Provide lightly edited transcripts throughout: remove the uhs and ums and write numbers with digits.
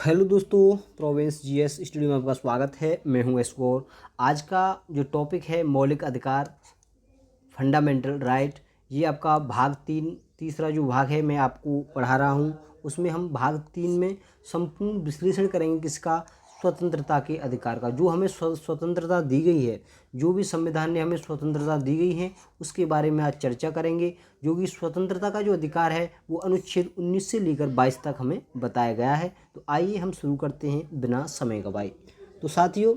Hello दोस्तों, province GS studio में आपका स्वागत है। मैं हूं एस्कोर। आज का जो टॉपिक है मौलिक अधिकार, फंडामेंटल राइट, ये आपका भाग 3 तीसरा जो भाग है मैं आपको पढ़ा रहा हूं। उसमें हम भाग 3 में संपूर्ण विश्लेषण करेंगे किसका, स्वतंत्रता के अधिकार का। जो हमें स्वतंत्रता दी गई है, जो भी संविधान ने हमें स्वतंत्रता दी गई है, उसके बारे में आज चर्चा करेंगे। जो कि स्वतंत्रता का जो अधिकार है वो अनुच्छेद 19 से लेकर 22 तक हमें बताया गया है। तो आइए हम शुरू करते हैं बिना समय गवाए। तो साथियों,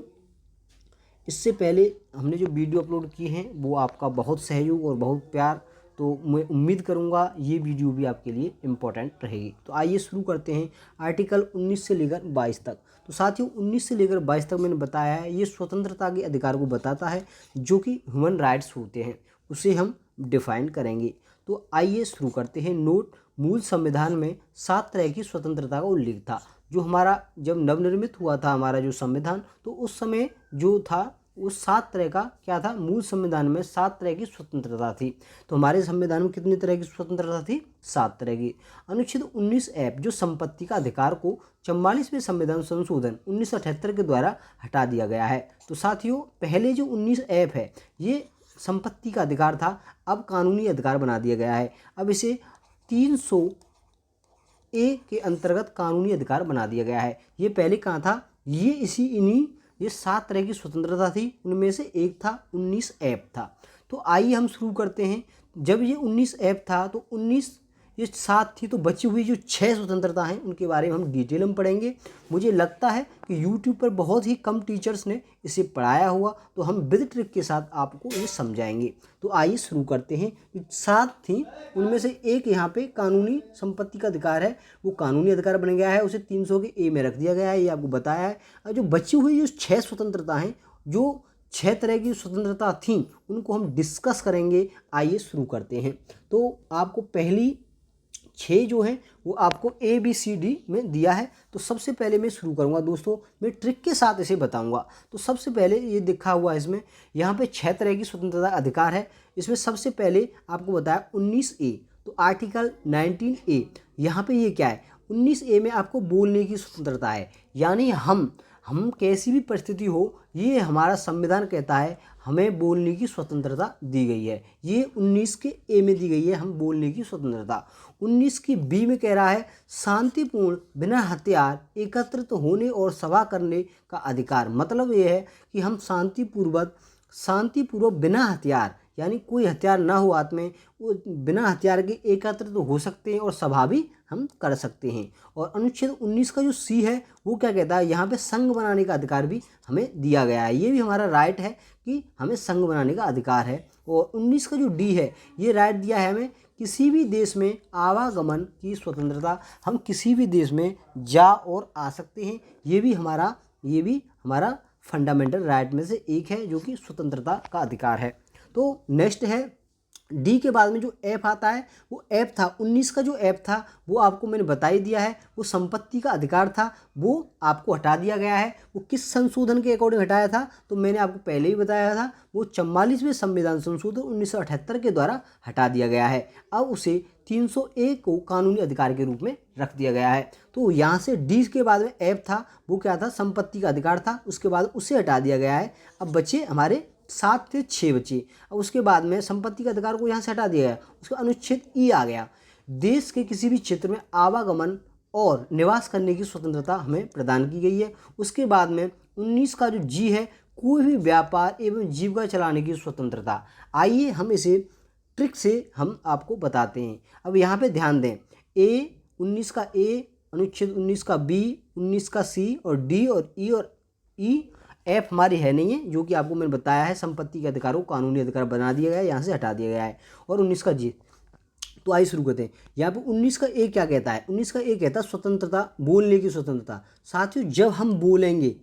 इससे पहले हमने जो वीडियो अपलोड किए हैं वो आपका बहुत सहयोग और बहुत प्यार, तो मैं उम्मीद करूंगा ये वीडियो भी आपके लिए इम्पोर्टेंट रहेगी। तो आइए शुरू करते हैं आर्टिकल 19 से लेकर 22 तक। तो साथियों, 19 से लेकर 22 तक मैंने बताया है, ये स्वतंत्रता के अधिकार को बताता है जो कि ह्यूमन राइट्स होते हैं, उसे हम डिफाइन करेंगे। तो आइए शुरू करते हैं। नोट, मूल संविधान में 7 तरह की स्वतंत्रता का उल्लेख था। जो हमारा जब नवनिर्मित हुआ था हमारा जो संविधान, तो उस समय जो था वो 7 तरह का क्या था, मूल संविधान में 7 तरह की स्वतंत्रता थी। तो हमारे संविधान में कितनी तरह की स्वतंत्रता थी? 7 तरह की। अनुच्छेद 19 ऐप जो संपत्ति का अधिकार को 44वें संविधान संशोधन 1978 के द्वारा हटा दिया गया है। तो साथियों, पहले जो 19 ऐप है ये संपत्ति का अधिकार था, अब कानूनी अधिकार बना दिया गया है। अब इसे 300A के अंतर्गत कानूनी अधिकार बना दिया गया है। ये पहले कहाँ था? ये 7 तरह की स्वतंत्रता थी, उनमें से एक था 19 ऐप था। तो आइए हम शुरू करते हैं। जब ये 19 ऐप था तो 19 ये 7 थी, तो बची हुई जो 6 स्वतंत्रता हैं उनके बारे में हम डिटेल में पढ़ेंगे। मुझे लगता है कि यूट्यूब पर बहुत ही कम टीचर्स ने इसे पढ़ाया हुआ, तो हम विद ट्रिक के साथ आपको ये समझाएंगे। तो आइए शुरू करते हैं। जो 7 थी उनमें से एक यहाँ पे कानूनी संपत्ति का अधिकार है, वो कानूनी अधिकार बन गया है, उसे 300 के ए में रख दिया गया है, ये आपको बताया है। और जो बची हुई जो 6 स्वतंत्रता हैं, जो 6 तरह की स्वतंत्रता थी, उनको हम डिस्कस करेंगे। आइए शुरू करते हैं। तो आपको पहली 6 जो हैं वो आपको ABCD में दिया है। तो सबसे पहले मैं शुरू करूंगा दोस्तों, मैं ट्रिक के साथ इसे बताऊंगा। तो सबसे पहले ये लिखा हुआ है इसमें, यहाँ पे 6 तरह की स्वतंत्रता अधिकार है। इसमें सबसे पहले आपको बताया 19A, तो आर्टिकल 19A, यहाँ पे ये क्या है? 19A में आपको बोलने की स्वतंत्रता है, यानी हम कैसी भी परिस्थिति हो, ये हमारा संविधान कहता है हमें बोलने की स्वतंत्रता दी गई है। ये 19 के ए में दी गई है, हम बोलने की स्वतंत्रता। 19 की बी में कह रहा है शांतिपूर्ण बिना हथियार एकत्रित होने और सभा करने का अधिकार। मतलब ये है कि हम शांतिपूर्वक बिना हथियार, यानी कोई हथियार ना हो हाथ में, वो बिना हथियार के एकत्रित हो सकते हैं और सभा भी हम कर सकते हैं। और अनुच्छेद 19 का जो सी है वो क्या कहता है? यहाँ पे संघ बनाने का अधिकार भी हमें दिया गया है। ये भी हमारा राइट है कि हमें संघ बनाने का अधिकार है। और 19 का जो डी है, ये राइट दिया है हमें किसी भी देश में आवागमन की स्वतंत्रता, हम किसी भी देश में जा और आ सकते हैं। ये भी हमारा फंडामेंटल राइट में से एक है, जो कि स्वतंत्रता का अधिकार है। तो नेक्स्ट है डी के बाद में जो ऐप आता है, वो ऐप था 19 का जो ऐप था वो आपको मैंने बता ही दिया है, वो संपत्ति का अधिकार था, वो आपको हटा दिया गया है। वो किस संशोधन के अकॉर्डिंग हटाया था? तो मैंने आपको पहले ही बताया था, वो 44वें संविधान संशोधन 1978 के द्वारा हटा दिया गया है। अब उसे 301 को कानूनी अधिकार के रूप में रख दिया गया है। तो यहाँ से डी के बाद में ऐप था, वो क्या था? संपत्ति का अधिकार था, उसके बाद उसे हटा दिया गया है। अब बचे हमारे 7 से 6 बचे। अब उसके बाद में संपत्ति के अधिकार को यहाँ से हटा दिया गया, उसका अनुच्छेद ई आ गया। देश के किसी भी क्षेत्र में आवागमन और निवास करने की स्वतंत्रता हमें प्रदान की गई है। उसके बाद में 19 का जो जी है, कोई भी व्यापार एवं जीविका चलाने की स्वतंत्रता। आइए हम इसे ट्रिक से हम आपको बताते हैं। अब यहाँ पे ध्यान दें, 19 का ए, अनुच्छेद 19 का बी, 19 का सी और डी और ई और ई। एफ हमारी है नहीं है, जो कि आपको मैंने बताया है, संपत्ति के अधिकारों को कानूनी अधिकार बना दिया गया है, यहाँ से हटा दिया गया है। और 19 का जी। तो आइए शुरू करते हैं। यहाँ पे 19 का ए क्या कहता है? 19 का ए कहता है स्वतंत्रता, बोलने की स्वतंत्रता। साथियों, जब हम बोलेंगे,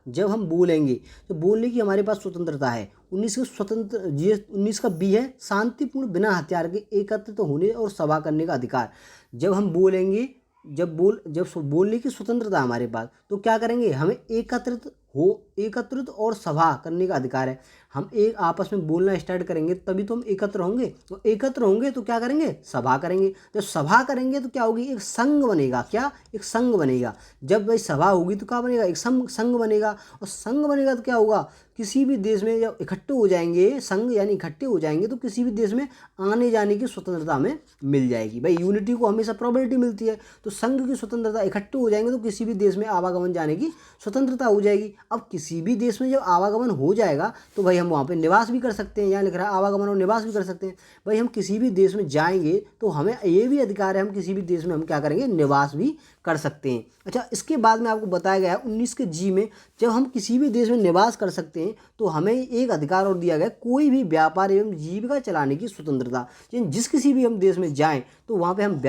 जब हम बोलेंगे तो बोलने की हमारे पास स्वतंत्रता है। 19 का स्वतंत्र जी, 19 का बी है शांतिपूर्ण बिना हथियार के एकत्रित होने और सभा करने का अधिकार। जब हम बोलेंगे, जब बोलने की स्वतंत्रता हमारे पास, तो क्या करेंगे? हमें एकत्रित हो एकत्रित और सभा करने का अधिकार है। हम एक आपस में बोलना स्टार्ट करेंगे तभी तो हम एकत्र होंगे, तो एकत्र होंगे तो क्या करेंगे, सभा करेंगे। जब सभा करेंगे तो क्या होगी, एक संघ बनेगा। क्या, एक संघ बनेगा। जब भाई सभा होगी तो क्या बनेगा, एक संघ बनेगा। और संघ बनेगा तो क्या होगा, किसी भी देश में जब इकट्ठे हो जाएंगे, संघ यानी इकट्ठे हो जाएंगे, तो किसी भी देश में आने जाने की स्वतंत्रता हमें मिल जाएगी। भाई यूनिटी को हमेशा प्रोबेबिलिटी मिलती है, तो संघ की स्वतंत्रता, इकट्ठे हो जाएंगे तो किसी भी देश में आवागमन जाने की स्वतंत्रता हो जाएगी। अब किसी भी देश में जब आवागमन हो जाएगा तो भाई हम वहाँ पे निवास भी कर सकते हैं। यहाँ लिख रहा है आवागमन और निवास भी कर सकते हैं। भाई हम किसी भी देश में जाएंगे तो हमें ये भी अधिकार है, हम किसी भी देश में हम क्या करेंगे, निवास भी कर सकते हैं। अच्छा, इसके बाद में आपको बताया गया है 19 के जी में, जब हम किसी भी देश में निवास कर सकते हैं तो हमें एक अधिकार और दिया गया, कोई भी व्यापार एवं जीविका चलाने की स्वतंत्रता। जिस किसी भी हम देश में जाएं तो वहाँ पे हम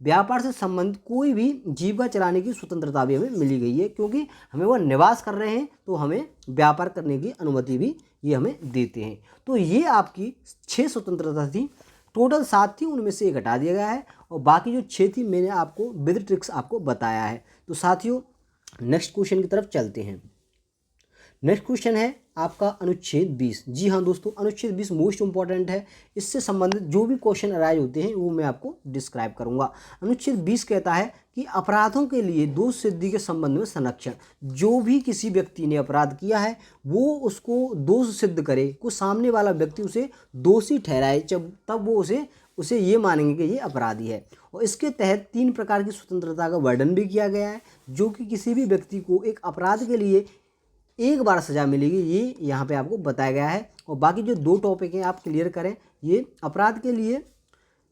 व्यापार से संबंधित कोई भी जीविका चलाने की स्वतंत्रता भी हमें मिली गई है, क्योंकि हमें वो निवास कर रहे हैं तो हमें व्यापार करने की अनुमति भी ये हमें देते हैं। तो ये आपकी 6 स्वतंत्रता थी, टोटल 7 थी, उनमें से एक हटा दिया गया है और बाकी जो 6 थी मैंने आपको विद ट्रिक्स आपको बताया है। तो साथियों नेक्स्ट क्वेश्चन की तरफ चलते हैं। नेक्स्ट क्वेश्चन है आपका अनुच्छेद 20। जी हाँ दोस्तों, अनुच्छेद 20 मोस्ट इंपॉर्टेंट है। इससे संबंधित जो भी क्वेश्चन अराइज होते हैं वो मैं आपको डिस्क्राइब करूंगा। अनुच्छेद 20 कहता है कि अपराधों के लिए दोष सिद्धि के संबंध में संरक्षण। जो भी किसी व्यक्ति ने अपराध किया है वो उसको दोष सिद्ध करे, को सामने वाला व्यक्ति उसे दोषी ठहराए, तब वो उसे ये मानेंगे कि ये अपराधी है। और इसके तहत 3 प्रकार की स्वतंत्रता का वर्णन भी किया गया है, जो कि किसी भी व्यक्ति को एक अपराध के लिए एक बार सज़ा मिलेगी, ये यहाँ पे आपको बताया गया है। और बाकी जो 2 टॉपिक हैं आप क्लियर करें। ये अपराध के लिए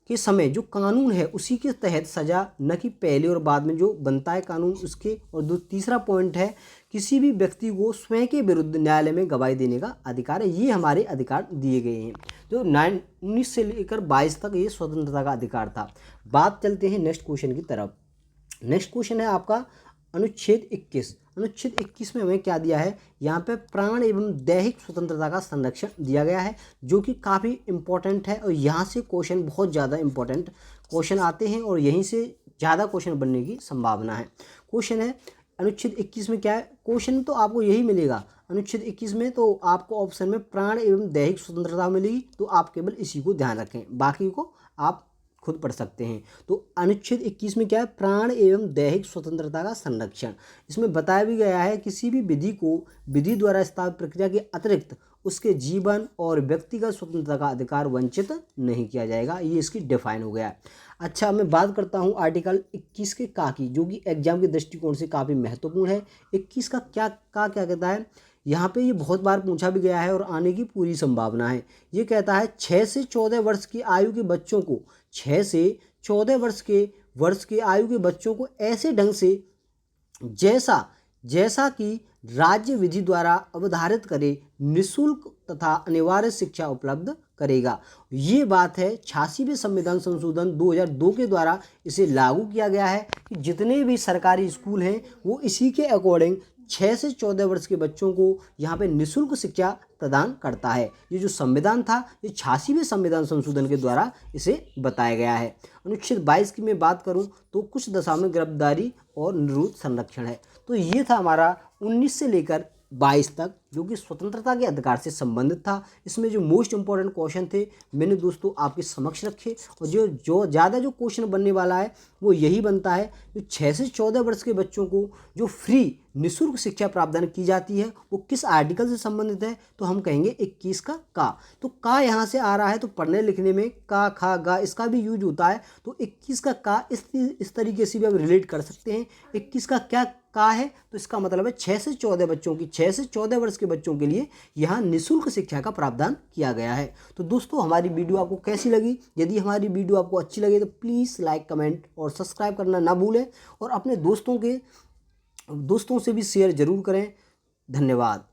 के समय जो कानून है उसी के तहत सज़ा, न कि पहले और बाद में जो बनता है कानून उसके। और तीसरा पॉइंट है किसी भी व्यक्ति को स्वयं के विरुद्ध न्यायालय में गवाही देने का अधिकार है। ये हमारे अधिकार दिए गए हैं, जो 19 से लेकर 22 तक ये स्वतंत्रता का अधिकार था। बात चलते हैं नेक्स्ट क्वेश्चन की तरफ। नेक्स्ट क्वेश्चन है आपका अनुच्छेद 21। अनुच्छेद 21 में हमें क्या दिया है, यहाँ पे प्राण एवं दैहिक स्वतंत्रता का संरक्षण दिया गया है, जो कि काफ़ी इम्पोर्टेंट है। और यहाँ से क्वेश्चन बहुत ज़्यादा इम्पोर्टेंट क्वेश्चन आते हैं और यहीं से ज़्यादा क्वेश्चन बनने की संभावना है। क्वेश्चन है अनुच्छेद 21 में क्या है, क्वेश्चन तो आपको यही मिलेगा अनुच्छेद 21 में। तो आपको ऑप्शन में प्राण एवं दैहिक स्वतंत्रता मिलेगी, तो आप केवल इसी को ध्यान रखें, बाकी को आप खुद पढ़ सकते हैं। तो अनुच्छेद 21 में क्या है, प्राण एवं दैहिक स्वतंत्रता का संरक्षण। इसमें बताया भी गया है किसी भी विधि को विधि द्वारा स्थापित प्रक्रिया के अतिरिक्त उसके जीवन और व्यक्तिगत स्वतंत्रता का अधिकार वंचित नहीं किया जाएगा। ये इसकी डिफाइन हो गया है। अच्छा, मैं बात करता हूँ आर्टिकल 21 के का की, जो कि एग्जाम के दृष्टिकोण से काफ़ी महत्वपूर्ण है। 21 का क्या कहता है, यहाँ पे ये बहुत बार पूछा भी गया है और आने की पूरी संभावना है। ये कहता है 6 से 14 वर्ष की आयु के बच्चों को 6 से 14 वर्ष के आयु के बच्चों को ऐसे ढंग से जैसा कि राज्य विधि द्वारा अवधारित करे निःशुल्क तथा अनिवार्य शिक्षा उपलब्ध करेगा। ये बात है 86वें संविधान संशोधन 2002 के द्वारा इसे लागू किया गया है कि जितने भी सरकारी स्कूल हैं वो इसी के अकॉर्डिंग 6 से 14 वर्ष के बच्चों को यहाँ पे निःशुल्क शिक्षा प्रदान करता है। ये जो संविधान था ये 86वें संविधान संशोधन के द्वारा इसे बताया गया है। अनुच्छेद 22 की मैं बात करूँ तो कुछ दशा में गिरफ्तारी और निरुद्ध संरक्षण है। तो ये था हमारा 19 से लेकर 22 तक, जो कि स्वतंत्रता के अधिकार से संबंधित था। इसमें जो मोस्ट इंपॉर्टेंट क्वेश्चन थे मैंने दोस्तों आपके समक्ष रखे, और जो ज़्यादा जो क्वेश्चन बनने वाला है वो यही बनता है, जो 6 से 14 वर्ष के बच्चों को जो फ्री निःशुल्क शिक्षा प्रावधान की जाती है वो किस आर्टिकल से संबंधित है, तो हम कहेंगे 21 का। तो का यहाँ से आ रहा है, तो पढ़ने लिखने में का खा गा इसका भी यूज होता है। तो 21 का इस तरीके से भी हम रिलेट कर सकते हैं। 21 का क्या का है, तो इसका मतलब है 6 से 14 वर्ष के बच्चों के लिए यहाँ निःशुल्क शिक्षा का प्रावधान किया गया है। तो दोस्तों हमारी वीडियो आपको कैसी लगी? यदि हमारी वीडियो आपको अच्छी लगे तो प्लीज़ लाइक, कमेंट और सब्सक्राइब करना ना भूलें, और अपने दोस्तों से भी शेयर जरूर करें। धन्यवाद।